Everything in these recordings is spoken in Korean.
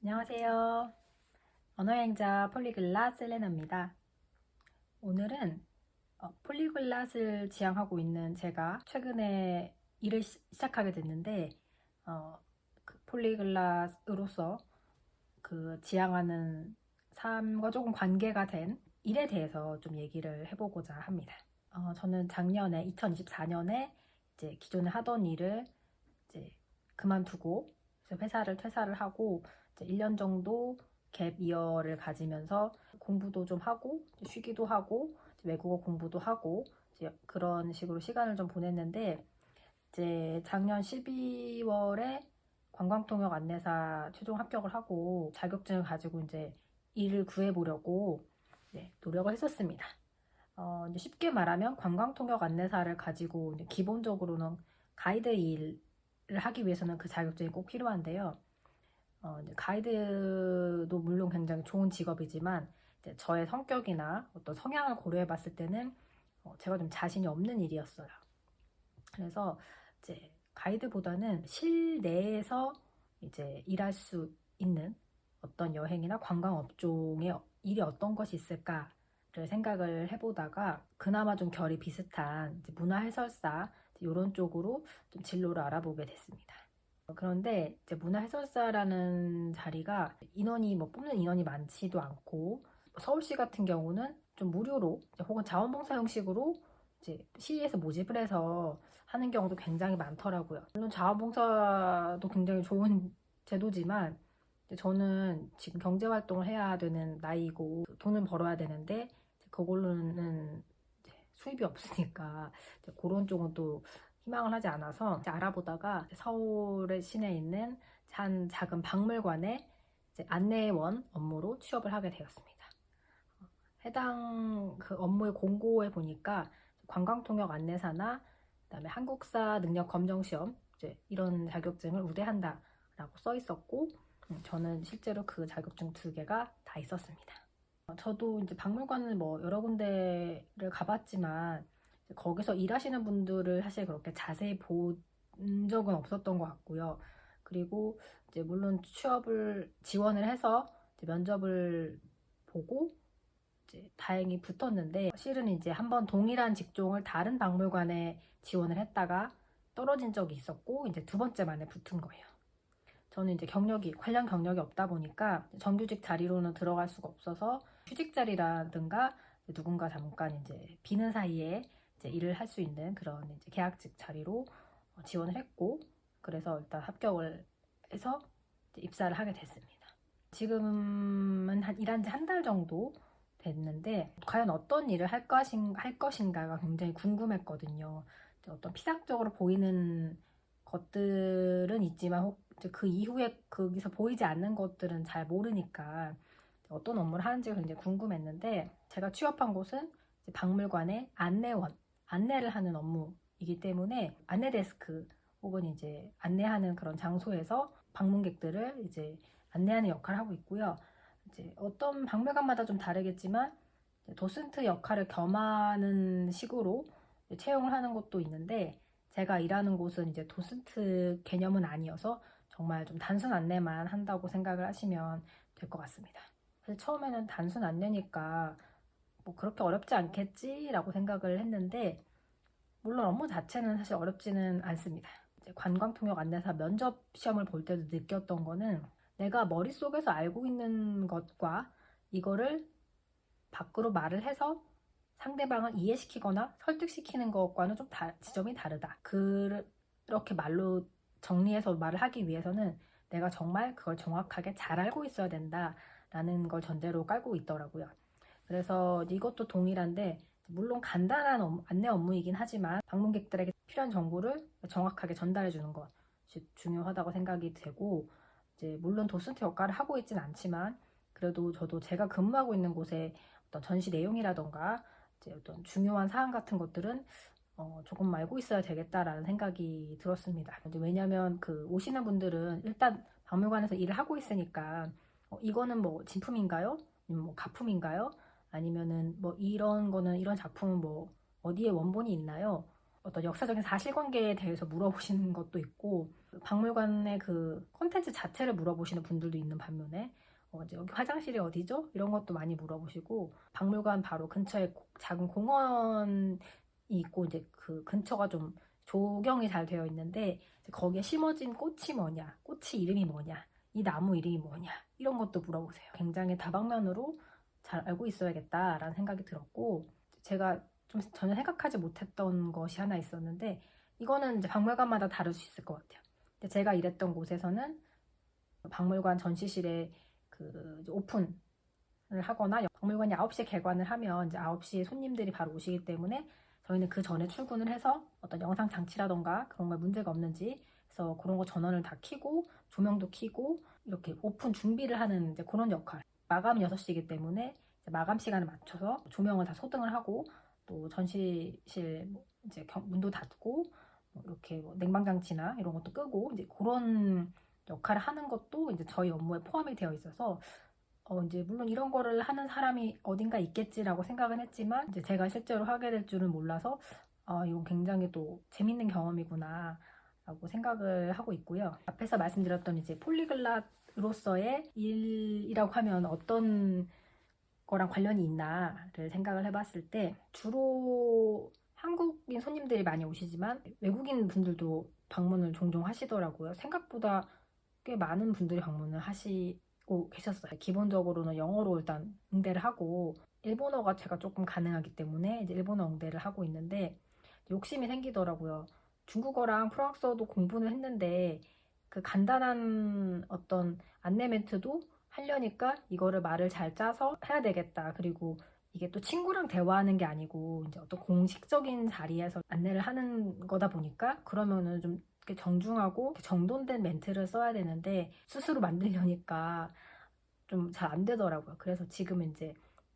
안녕하세요. 언어여행자 폴리글랏 셀레나입니다. 오늘은 폴리글랏을 지향하고 있는 제가 최근에 일을 시작하게 됐는데 그 폴리글랏으로서 그 지향하는 삶과 조금 관계가 된 일에 대해서 좀 얘기를 해보고자 합니다. 저는 작년에 2024년에 이제 기존에 하던 일을 이제 그만두고 회사를 퇴사를 하고 이제 1년 정도 갭 이어를 가지면서 공부도 좀 하고 쉬기도 하고 외국어 공부도 하고 이제 그런 식으로 시간을 좀 보냈는데 이제 작년 12월에 관광통역 안내사 최종 합격을 하고 자격증을 가지고 이제 일을 구해보려고 노력을 했었습니다. 이제 쉽게 말하면 관광통역 안내사를 가지고 이제 기본적으로는 가이드 일을 하기 위해서는 그 자격증이 꼭 필요한데요. 이제 가이드도 물론 굉장히 좋은 직업이지만 이제 저의 성격이나 어떤 성향을 고려해 봤을 때는 제가 좀 자신이 없는 일이었어요. 그래서 이제 가이드보다는 실내에서 이제 일할 수 있는 어떤 여행이나 관광 업종의 일이 어떤 것이 있을까를 생각을 해보다가 그나마 좀 결이 비슷한 문화 해설사 이런 쪽으로 좀 진로를 알아보게 됐습니다. 그런데 이제 문화 해설사라는 자리가 인원이 뽑는 인원이 많지도 않고 서울시 같은 경우는 좀 무료로 혹은 자원봉사 형식으로 이제 시에서 모집을 해서 하는 경우도 굉장히 많더라고요. 물론 자원봉사도 굉장히 좋은 제도지만 저는 지금 경제활동을 해야 되는 나이고 돈을 벌어야 되는데 그걸로는 수입이 없으니까 그런 쪽은 또 희망을 하지 않아서 알아보다가 서울의 시내에 있는 한 작은 박물관에 안내원 업무로 취업을 하게 되었습니다. 해당 그 업무의 공고에 보니까 관광통역 안내사나 그다음에 한국사 능력 검정 시험 이런 자격증을 우대한다라고 써 있었고 저는 실제로 그 자격증 2개가 다 있었습니다. 저도 이제 박물관을 여러 군데를 가봤지만 거기서 일하시는 분들을 사실 그렇게 자세히 본 적은 없었던 것 같고요. 그리고 이제 물론 취업을 지원을 해서 면접을 보고 이제 다행히 붙었는데 실은 이제 한번 동일한 직종을 다른 박물관에 지원을 했다가 떨어진 적이 있었고 이제 2번째 만에 붙은 거예요. 저는 이제 관련 경력이 없다 보니까 정규직 자리로는 들어갈 수가 없어서 휴직 자리라든가 누군가 잠깐 이제 비는 사이에 이제 일을 할 수 있는 그런 이제 계약직 자리로 지원을 했고 그래서 일단 합격을 해서 입사를 하게 됐습니다. 지금은 일한 지 한 달 정도 됐는데 과연 어떤 일을 할 것인가가 굉장히 궁금했거든요. 어떤 피상적으로 보이는 것들은 있지만 그 이후에 거기서 보이지 않는 것들은 잘 모르니까 어떤 업무를 하는지가 굉장히 궁금했는데 제가 취업한 곳은 박물관의 안내를 하는 업무이기 때문에 안내 데스크 혹은 이제 안내하는 그런 장소에서 방문객들을 이제 안내하는 역할을 하고 있고요. 이제 어떤 박물관마다 좀 다르겠지만 도슨트 역할을 겸하는 식으로 채용을 하는 곳도 있는데 제가 일하는 곳은 이제 도슨트 개념은 아니어서 정말 좀 단순 안내만 한다고 생각을 하시면 될 것 같습니다. 사실 처음에는 단순 안내니까 그렇게 어렵지 않겠지라고 생각을 했는데 물론 업무 자체는 사실 어렵지는 않습니다. 이제 관광통역 안내사 면접 시험을 볼 때도 느꼈던 거는 내가 머릿속에서 알고 있는 것과 이거를 밖으로 말을 해서 상대방을 이해시키거나 설득시키는 것과는 좀 지점이 다르다. 그렇게 말로 정리해서 말을 하기 위해서는 내가 정말 그걸 정확하게 잘 알고 있어야 된다라는 걸 전제로 깔고 있더라고요. 그래서 이것도 동일한데 물론 간단한 안내 업무이긴 하지만 방문객들에게 필요한 정보를 정확하게 전달해 주는 것이 중요하다고 생각이 되고 이제 물론 도슨트 역할을 하고 있진 않지만 그래도 저도 제가 근무하고 있는 곳에 어떤 전시 내용이라던가 이제 어떤 중요한 사항 같은 것들은 조금 알고 있어야 되겠다라는 생각이 들었습니다. 왜냐하면 그 오시는 분들은 일단 박물관에서 일을 하고 있으니까 이거는 진품인가요? 가품인가요? 아니면은 이런 거는 이런 작품은 어디에 원본이 있나요? 어떤 역사적인 사실관계에 대해서 물어보시는 것도 있고 박물관의 그 콘텐츠 자체를 물어보시는 분들도 있는 반면에 이제 여기 화장실이 어디죠? 이런 것도 많이 물어보시고, 박물관 바로 근처에 작은 공원이 있고 이제 그 근처가 좀 조경이 잘 되어 있는데 거기에 심어진 꽃이 뭐냐, 꽃이 이름이 뭐냐, 이 나무 이름이 뭐냐, 이런 것도 물어보세요. 굉장히 다방면으로 잘 알고 있어야겠다라는 생각이 들었고, 제가 좀 전혀 생각하지 못했던 것이 하나 있었는데, 이거는 이제 박물관마다 다를 수 있을 것 같아요. 제가 일했던 곳에서는 박물관 전시실에 그 오픈을 하거나, 박물관이 9시에 개관을 하면 이제 9시에 손님들이 바로 오시기 때문에 저희는 그 전에 출근을 해서 어떤 영상 장치라던가 그런 걸 문제가 없는지, 그래서 그런 거 전원을 다 켜고 조명도 켜고 이렇게 오픈 준비를 하는 이제 그런 역할. 마감은 6시이기 때문에 마감 시간에 맞춰서 조명을 다 소등을 하고, 또 전시실 이제 문도 닫고 이렇게 냉방장치나 이런 것도 끄고 이제 그런 역할을 하는 것도 이제 저희 업무에 포함이 되어 있어서 이제 물론 이런 거를 하는 사람이 어딘가 있겠지라고 생각은 했지만, 이제 제가 실제로 하게 될 줄은 몰라서 이건 굉장히 또 재밌는 경험이구나 라고 생각을 하고 있고요. 앞에서 말씀드렸던 이제 폴리글랏으로서의 일이라고 하면 어떤 거랑 관련이 있나를 생각을 해봤을 때, 주로 한국인 손님들이 많이 오시지만 외국인 분들도 방문을 종종 하시더라고요. 생각보다 꽤 많은 분들이 방문을 하시고 계셨어요. 기본적으로는 영어로 일단 응대를 하고, 일본어가 제가 조금 가능하기 때문에 이제 일본어 응대를 하고 있는데 욕심이 생기더라고요. 중국어랑 프랑스어도 공부는 했는데 그 간단한 어떤 안내 멘트도 하려니까 이거를 말을 잘 짜서 해야 되겠다. 그리고 이게 또 친구랑 대화하는 게 아니고 이제 어떤 공식적인 자리에서 안내를 하는 거다 보니까, 그러면은 좀 이렇게 정중하고 정돈된 멘트를 써야 되는데 스스로 만들려니까 좀 잘 안 되더라고요. 그래서 지금 이제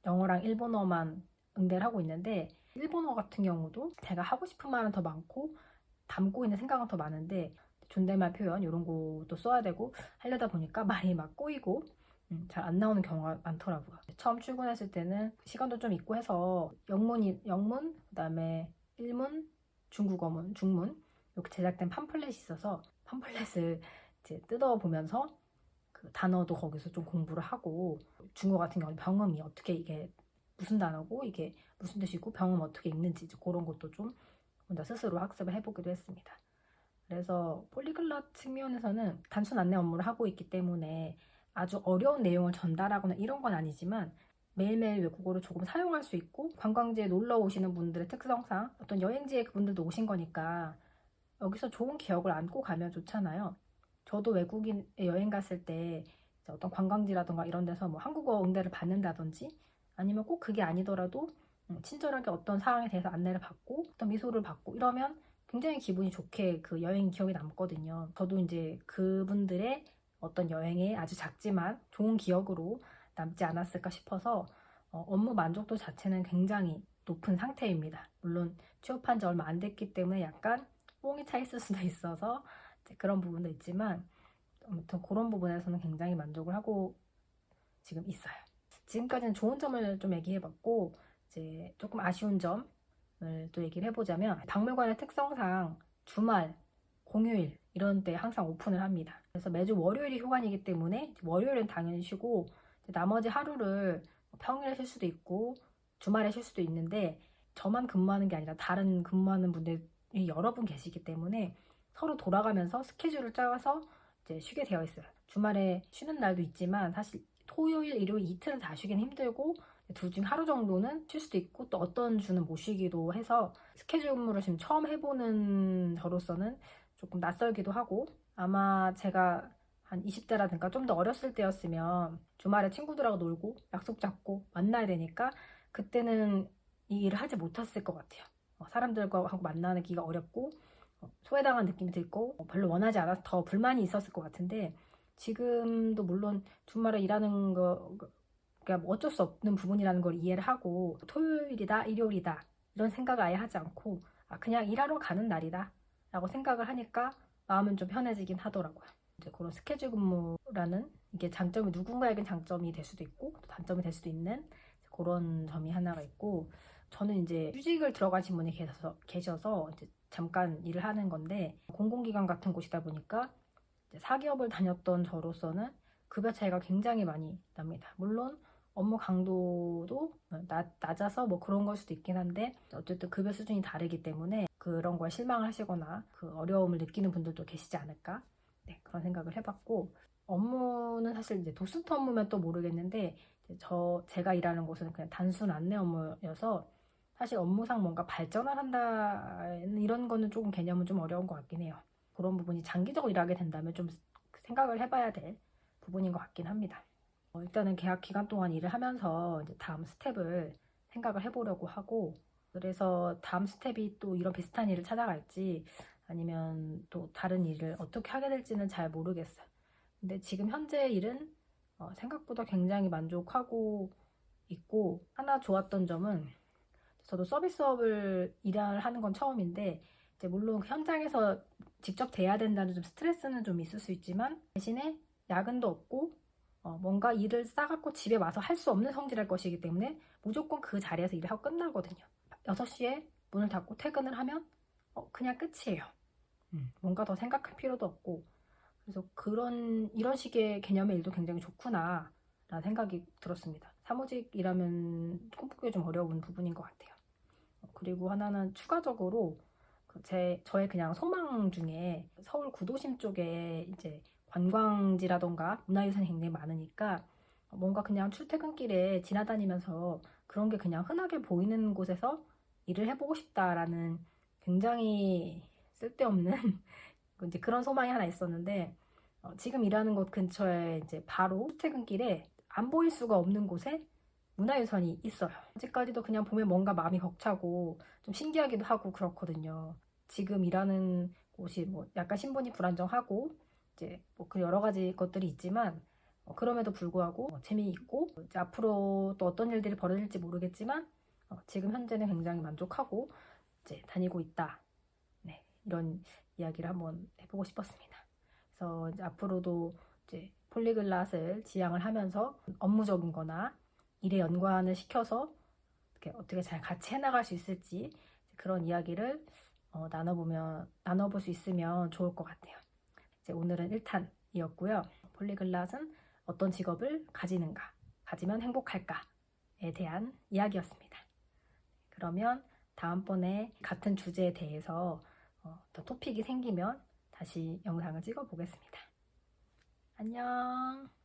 영어랑 일본어만 응대를 하고 있는데, 일본어 같은 경우도 제가 하고 싶은 말은 더 많고 담고 있는 생각은 더 많은데 존댓말 표현 이런 것도 써야 되고 하려다 보니까 말이 막 꼬이고 잘 안 나오는 경우가 많더라고요. 처음 출근했을 때는 시간도 좀 있고 해서 영문, 그다음에 일문, 중국어문, 중문 이렇게 제작된 팜플렛이 있어서 팜플렛을 이제 뜯어보면서 그 단어도 거기서 좀 공부를 하고, 중국어 같은 경우는 병음이 어떻게, 이게 무슨 단어고 이게 무슨 뜻이고 병음 어떻게 읽는지 그런 것도 좀 혼자 스스로 학습을 해보기도 했습니다. 그래서 폴리글랏 측면에서는 단순 안내 업무를 하고 있기 때문에 아주 어려운 내용을 전달하거나 이런 건 아니지만, 매일매일 외국어를 조금 사용할 수 있고, 관광지에 놀러 오시는 분들의 특성상 어떤 여행지에 그분들도 오신 거니까 여기서 좋은 기억을 안고 가면 좋잖아요. 저도 외국인에 여행 갔을 때 어떤 관광지라던가 이런 데서 뭐 한국어 응대를 받는다든지, 아니면 꼭 그게 아니더라도 친절하게 어떤 사항에 대해서 안내를 받고 어떤 미소를 받고 이러면 굉장히 기분이 좋게 그 여행 기억이 남거든요. 저도 이제 그분들의 어떤 여행에 아주 작지만 좋은 기억으로 남지 않았을까 싶어서 업무 만족도 자체는 굉장히 높은 상태입니다. 물론 취업한 지 얼마 안 됐기 때문에 약간 뽕이 차 있을 수도 있어서 그런 부분도 있지만, 아무튼 그런 부분에서는 굉장히 만족을 하고 지금 있어요. 지금까지는 좋은 점을 좀 얘기해봤고, 이제 조금 아쉬운 점을 또 얘기를 해보자면, 박물관의 특성상 주말, 공휴일 이런 때 항상 오픈을 합니다. 그래서 매주 월요일이 휴관이기 때문에 월요일은 당연히 쉬고, 나머지 하루를 평일에 쉴 수도 있고 주말에 쉴 수도 있는데, 저만 근무하는 게 아니라 다른 근무하는 분들이 여러 분 계시기 때문에 서로 돌아가면서 스케줄을 짜서 이제 쉬게 되어 있어요. 주말에 쉬는 날도 있지만 사실 토요일, 일요일 이틀은 다 쉬긴 힘들고, 둘 중 하루 정도는 쉴 수도 있고, 또 어떤 주는 못 쉬기도 해서 스케줄 근무를 지금 처음 해보는 저로서는 조금 낯설기도 하고, 아마 제가 한 20대라든가 좀 더 어렸을 때였으면 주말에 친구들하고 놀고 약속 잡고 만나야 되니까 그때는 이 일을 하지 못했을 것 같아요. 사람들과 하고 만나는 기가 어렵고 소외당한 느낌이 들고 별로 원하지 않아서 더 불만이 있었을 것 같은데, 지금도 물론 주말에 일하는 거 그러니까 뭐 어쩔 수 없는 부분이라는 걸 이해를 하고, 토요일이다, 일요일이다 이런 생각을 아예 하지 않고 그냥 일하러 가는 날이다 라고 생각을 하니까 마음은 좀 편해지긴 하더라고요. 이제 그런 스케줄 근무라는 이게 장점이 누군가에겐 장점이 될 수도 있고 또 단점이 될 수도 있는 그런 점이 하나가 있고, 저는 이제 휴직을 들어가신 분이 계셔서 이제 잠깐 일을 하는 건데 공공기관 같은 곳이다 보니까 4기업을 다녔던 저로서는 급여 차이가 굉장히 많이 납니다. 물론 업무 강도도 낮아서 뭐 그런 걸 수도 있긴 한데 어쨌든 급여 수준이 다르기 때문에 그런 거에 실망을 하시거나 그 어려움을 느끼는 분들도 계시지 않을까, 네, 그런 생각을 해봤고, 업무는 사실 이제 도슨트 업무면 또 모르겠는데 제가 일하는 곳은 그냥 단순 안내 업무여서 사실 업무상 뭔가 발전을 한다 이런 거는 조금 개념은 좀 어려운 것 같긴 해요. 그런 부분이 장기적으로 일하게 된다면 좀 생각을 해봐야 될 부분인 것 같긴 합니다. 일단은 계약 기간 동안 일을 하면서 이제 다음 스텝을 생각을 해보려고 하고, 그래서 다음 스텝이 또 이런 비슷한 일을 찾아갈지 아니면 또 다른 일을 어떻게 하게 될지는 잘 모르겠어요. 근데 지금 현재 일은 생각보다 굉장히 만족하고 있고, 하나 좋았던 점은 저도 서비스업을 일을 하는 건 처음인데 이제 물론 그 현장에서 직접 돼야 된다는 좀 스트레스는 좀 있을 수 있지만 대신에 야근도 없고 뭔가 일을 싸갖고 집에 와서 할 수 없는 성질할 것이기 때문에 무조건 그 자리에서 일을 하고 끝나거든요. 6시에 문을 닫고 퇴근을 하면 그냥 끝이에요. 뭔가 더 생각할 필요도 없고, 그래서 이런 식의 개념의 일도 굉장히 좋구나 라는 생각이 들었습니다. 사무직이라면 꿈꾸기 좀 어려운 부분인 것 같아요. 그리고 하나는 추가적으로 저의 그냥 소망 중에 서울 구도심 쪽에 이제 관광지라던가 문화유산이 굉장히 많으니까 뭔가 그냥 출퇴근길에 지나다니면서 그런 게 그냥 흔하게 보이는 곳에서 일을 해보고 싶다라는 굉장히 쓸데없는 이제 그런 소망이 하나 있었는데, 지금 일하는 곳 근처에 이제 바로 출퇴근길에 안 보일 수가 없는 곳에 문화유산이 있어요. 아직까지도 그냥 보면 뭔가 마음이 벅차고 좀 신기하기도 하고 그렇거든요. 지금 일하는 곳이 뭐 약간 신분이 불안정하고 이제 뭐 그 여러 가지 것들이 있지만 그럼에도 불구하고 재미있고 이제 앞으로 또 어떤 일들이 벌어질지 모르겠지만 지금 현재는 굉장히 만족하고 이제 다니고 있다. 네, 이런 이야기를 한번 해보고 싶었습니다. 그래서 이제 앞으로도 이제 폴리글랏을 지향을 하면서 업무적인 거나 일에 연관을 시켜서 어떻게 잘 같이 해나갈 수 있을지 그런 이야기를 나눠볼 수 있으면 좋을 것 같아요. 이제 오늘은 1탄이었고요. 폴리글랏은 어떤 직업을 가지는가, 가지면 행복할까에 대한 이야기였습니다. 그러면 다음번에 같은 주제에 대해서 더 토픽이 생기면 다시 영상을 찍어 보겠습니다. 안녕.